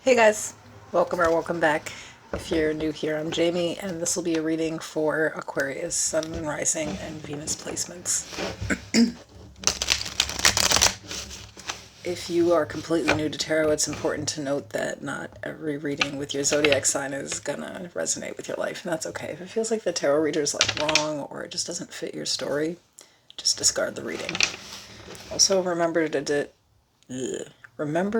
Hey guys, welcome or welcome back. If you're new here, I'm Jamie, and this will be a reading for Aquarius, Sun, Moon, Rising, and Venus placements. If you are completely new to tarot, it's important to note that not every reading with your zodiac sign is gonna resonate with your life, and that's okay. If it feels like the tarot reader is like wrong or it just doesn't fit your story, just discard the reading. Also, remember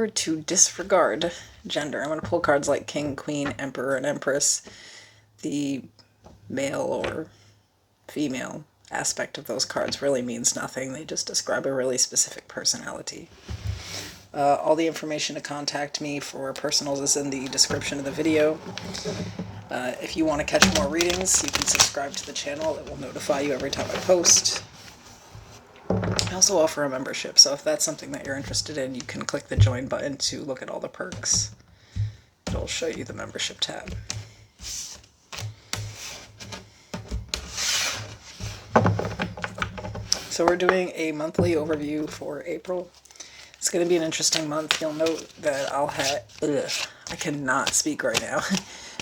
to disregard gender. I'm going to pull cards like King, Queen, Emperor, and Empress. The male or female aspect of those cards really means nothing. They just describe a really specific personality. All the information to contact me for personals is in the description of the video. If you want to catch more readings, you can subscribe to the channel. It will notify you every time I post. I also offer a membership, so if that's something that you're interested in, you can click the join button to look at all the perks. It'll show you the membership tab. So we're doing a monthly overview for April. It's going to be an interesting month. You'll note that I cannot speak right now.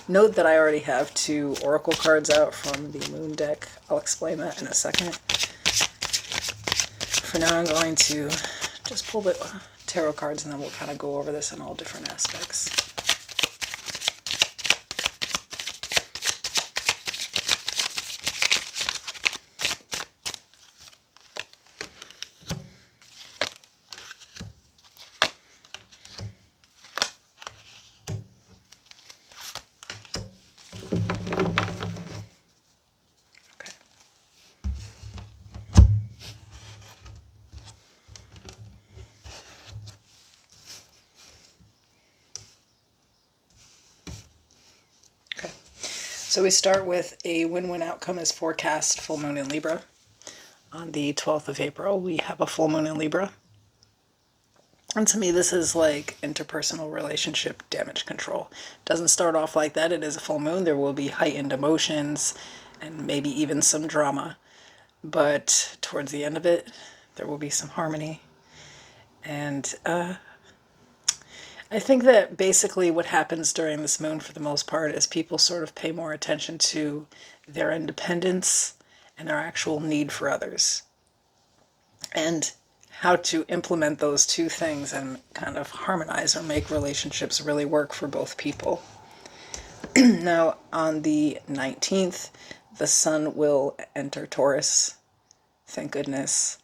Note that I already have 2 oracle cards out from the moon deck. I'll explain that in a second. For now, I'm going to just pull the tarot cards and then we'll kind of go over this in all different aspects. So we start with a win-win outcome as forecast, full moon in Libra. On the 12th of April, we have a full moon in Libra. And to me, this is like interpersonal relationship damage control. Doesn't start off like that. It is a full moon. There will be heightened emotions and maybe even some drama. But towards the end of it, there will be some harmony. And I think that basically what happens during this moon for the most part is people sort of pay more attention to their independence and their actual need for others. And how to implement those 2 things and kind of harmonize or make relationships really work for both people. Now, on the 19th, the sun will enter Taurus. Thank goodness.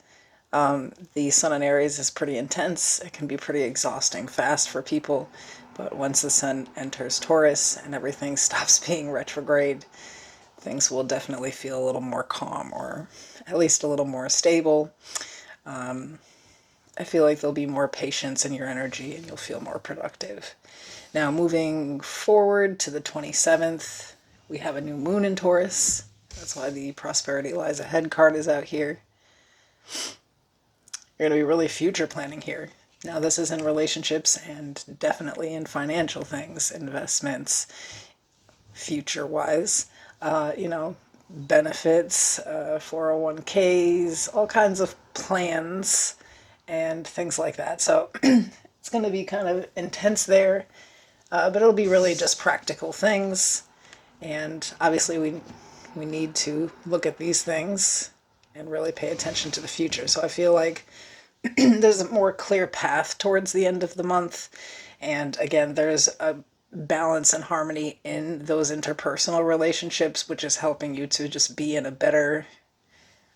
The sun in Aries is pretty intense. It can be pretty exhausting fast for people. But once the sun enters Taurus and everything stops being retrograde, things will definitely feel a little more calm, or at least a little more stable. I feel like there'll be more patience in your energy and you'll feel more productive. Now, moving forward to the 27th, we have a new moon in Taurus. That's why the Prosperity Lies Ahead card is out here. You're going to be really future planning here. Now, this is in relationships and definitely in financial things, investments, future-wise. Benefits, 401ks, all kinds of plans and things like that. So it's going to be kind of intense there, but it'll be really just practical things. And obviously we need to look at these things and really pay attention to the future. So I feel like there's a more clear path towards the end of the month. And again, there's a balance and harmony in those interpersonal relationships, which is helping you to just be in a better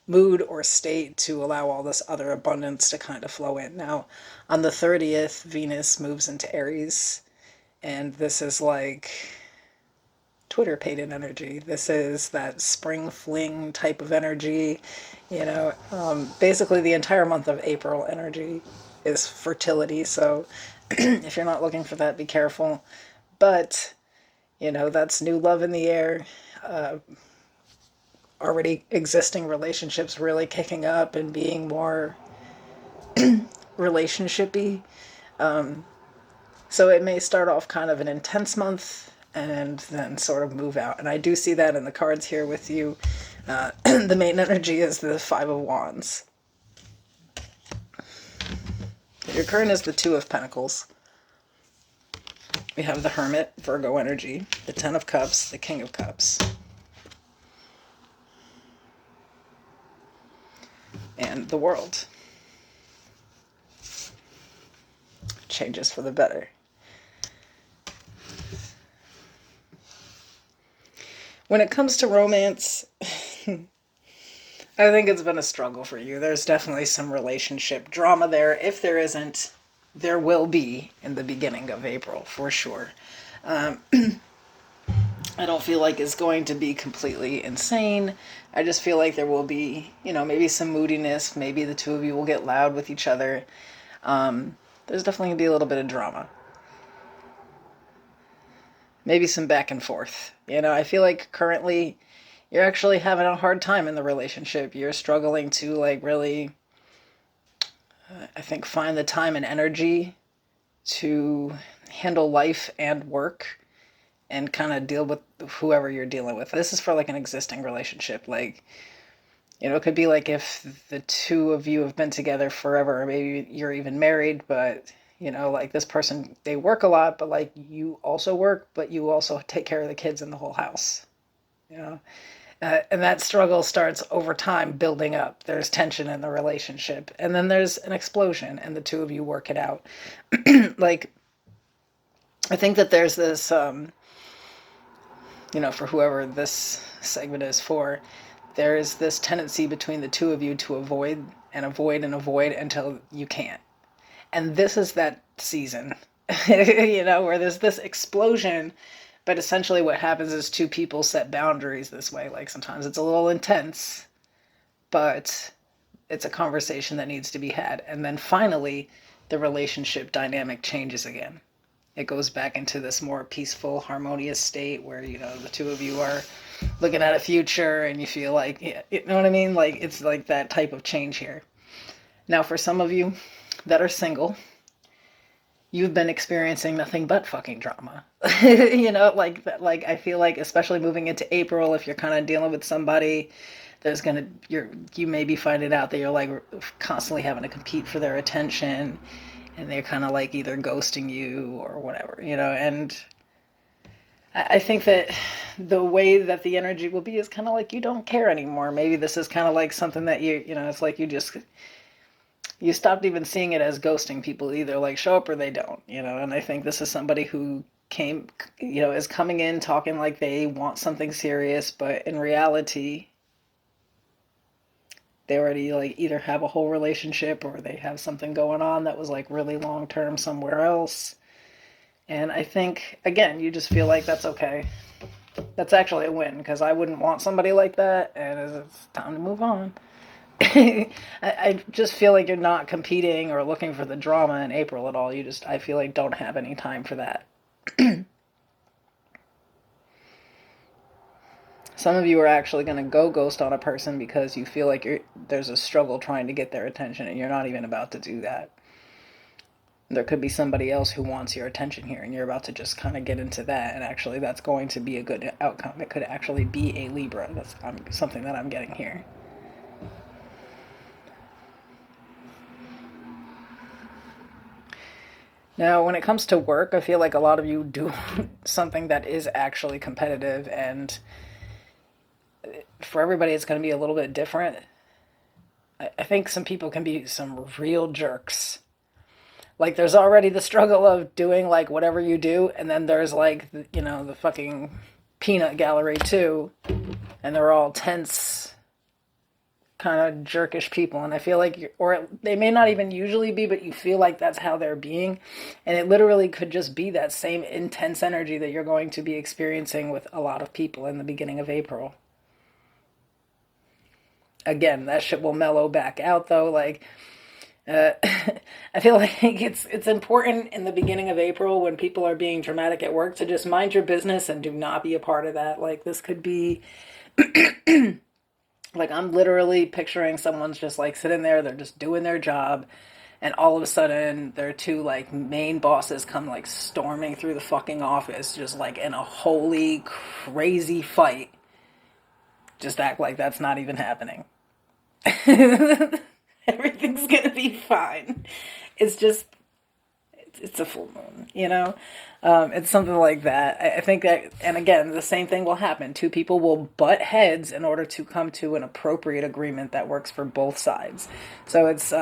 mood or state to allow all this other abundance to kind of flow in. Now, on the 30th, Venus moves into Aries, and this is like Twitter pated energy. This is that spring fling type of energy. Basically the entire month of April energy is fertility. So if you're not looking for that, be careful. But, that's new love in the air. Already existing relationships really kicking up and being more relationship-y. So it may start off kind of an intense month and then sort of move out. And I do see that in the cards here with you. The main energy is the 5 of Wands. Your current is the 2 of Pentacles. We have the Hermit, Virgo energy, the Ten of Cups, the King of Cups, and the World. Changes for the better. When it comes to romance, I think it's been a struggle for you. There's definitely some relationship drama there. If there isn't, there will be in the beginning of April, for sure. I don't feel like it's going to be completely insane. I just feel like there will be, maybe some moodiness. Maybe the two of you will get loud with each other. There's definitely going to be a little bit of drama. Maybe some back and forth. I feel like currently you're actually having a hard time in the relationship. You're struggling to, really, I think, find the time and energy to handle life and work and kind of deal with whoever you're dealing with. This is for, an existing relationship. It could be if the two of you have been together forever, or maybe you're even married, but, this person, they work a lot, but, you also work, but you also take care of the kids and the whole house, and that struggle starts over time building up. There's tension in the relationship, and then there's an explosion, and the two of you work it out. I think that there's this, for whoever this segment is for, there is this tendency between the two of you to avoid and avoid and avoid until you can't. And this is that season, where there's this explosion, but essentially what happens is two people set boundaries this way. Sometimes it's a little intense, but it's a conversation that needs to be had. And then finally, the relationship dynamic changes again. It goes back into this more peaceful, harmonious state where, the two of you are looking at a future and you feel like, you know what I mean? It's that type of change here. Now, for some of you that are single, you've been experiencing nothing but fucking drama. I feel like, especially moving into April, if you're kind of dealing with somebody, you maybe finding out that you're constantly having to compete for their attention, and they're kind of either ghosting you or whatever, and I think that the way that the energy will be is kind of you don't care anymore. Maybe this is kind of something that it's you stopped even seeing it as ghosting. People either show up or they don't, and I think this is somebody who is coming in talking like they want something serious, but in reality, they already either have a whole relationship or they have something going on that was really long term somewhere else. And I think, again, you just feel like that's okay. That's actually a win, because I wouldn't want somebody like that, and it's time to move on. I just feel like you're not competing or looking for the drama in April at all. I feel like don't have any time for that. Some of you are actually going to go ghost on a person because you feel like there's a struggle trying to get their attention, and you're not even about to do that. There could be somebody else who wants your attention here, and you're about to just kind of get into that, and actually that's going to be a good outcome. It could actually be a Libra. That's something that I'm getting here. Now, when it comes to work, I feel like a lot of you do something that is actually competitive, and for everybody it's going to be a little bit different. I think some people can be some real jerks. There's already the struggle of doing whatever you do, and then there's the fucking peanut gallery too, and they're all tense, kind of jerkish people, and I feel like they may not even usually be, but you feel like that's how they're being, and it literally could just be that same intense energy that you're going to be experiencing with a lot of people in the beginning of April. Again, that shit will mellow back out though. I feel like it's important in the beginning of April when people are being dramatic at work to just mind your business and do not be a part of that. This could be I'm literally picturing someone's just sitting there, they're just doing their job, and all of a sudden their two main bosses come storming through the fucking office, just in a holy crazy fight. Just act like that's not even happening. Everything's gonna be fine. It's just, it's a full moon, It's something like that. I think that, and again, the same thing will happen. Two people will butt heads in order to come to an appropriate agreement that works for both sides. So it's,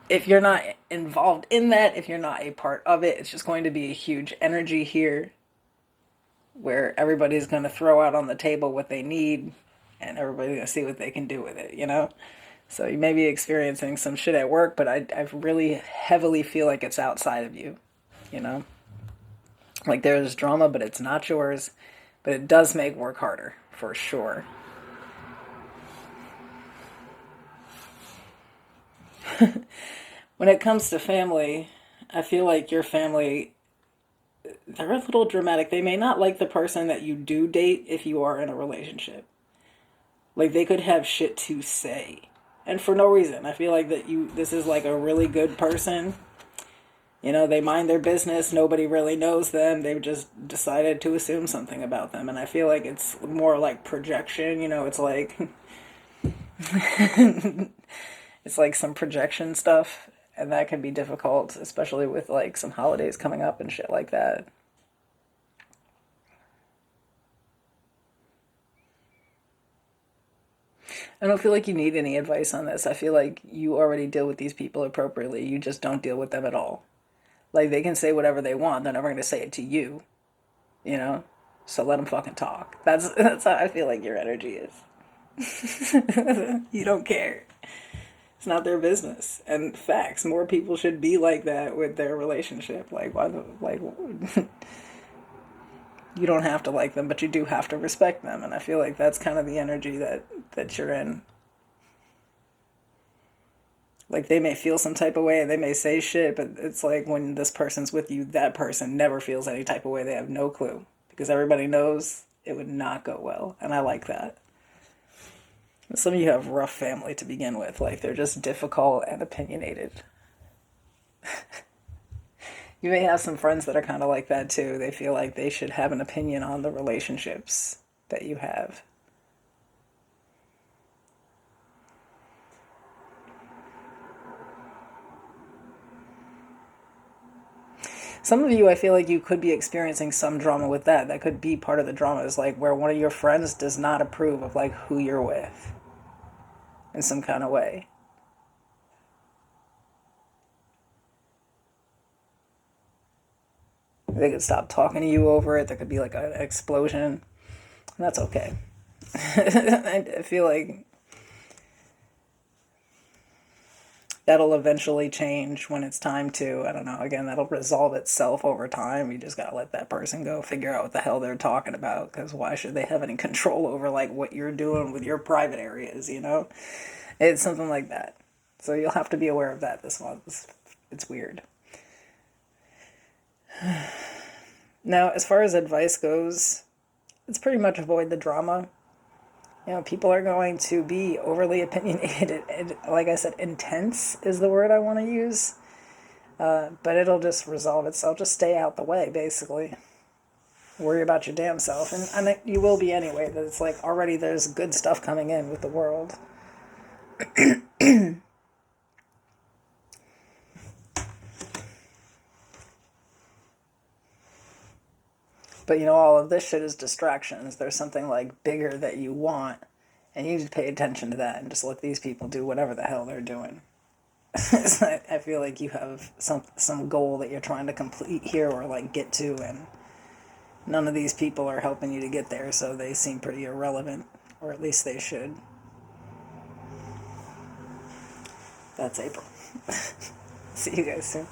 if you're not involved in that, if you're not a part of it, it's just going to be a huge energy here where everybody's going to throw out on the table what they need and everybody's going to see what they can do with it, you know? So you may be experiencing some shit at work, but I really heavily feel like it's outside of you, you know? Like there's drama, but it's not yours, but it does make work harder, for sure. When it comes to family, I feel like your family, they're a little dramatic. They may not like the person that you do date if you are in a relationship. Like they could have shit to say. And for no reason. I feel like this is like a really good person. You know, they mind their business. Nobody really knows them. They've just decided to assume something about them. And I feel like it's more like projection. You know, it's like, it's like some projection stuff. And that can be difficult, especially with like some holidays coming up and shit like that. I don't feel like you need any advice on this. I feel like you already deal with these people appropriately. You just don't deal with them at all. Like, they can say whatever they want. They're never going to say it to you, you know? So let them fucking talk. That's how I feel like your energy is. You don't care. It's not their business. And facts, more people should be like that with their relationship. Like, why the, like, you don't have to like them, but you do have to respect them. And I feel like that's kind of the energy that you're in. Like they may feel some type of way and they may say shit, but it's like when this person's with you, that person never feels any type of way. They have no clue because everybody knows it would not go well. And I like that. Some of you have rough family to begin with. Like they're just difficult and opinionated. You may have some friends that are kind of like that too. They feel like they should have an opinion on the relationships that you have. Some of you, I feel like you could be experiencing some drama with that. That could be part of the drama, is like where one of your friends does not approve of like who you're with in some kind of way. They could stop talking to you over it. There could be like an explosion. That's okay. I feel like that'll eventually change when it's time to. I don't know. Again, that'll resolve itself over time. You just gotta let that person go, figure out what the hell they're talking about. Because why should they have any control over like what you're doing with your private areas? You know, it's something like that. So you'll have to be aware of that this month. It's weird. Now, as far as advice goes, it's pretty much avoid the drama. You know, people are going to be overly opinionated. Like I said, intense is the word I want to use. But it'll just resolve itself. Just stay out the way, basically. Worry about your damn self. And you will be anyway. That it's like already there's good stuff coming in with the world. But you know, all of this shit is distractions. There's something like bigger that you want, and you need to pay attention to that and just let these people do whatever the hell they're doing. I feel like you have some goal that you're trying to complete here or like get to, and none of these people are helping you to get there, so they seem pretty irrelevant, or at least they should. That's April. See you guys soon.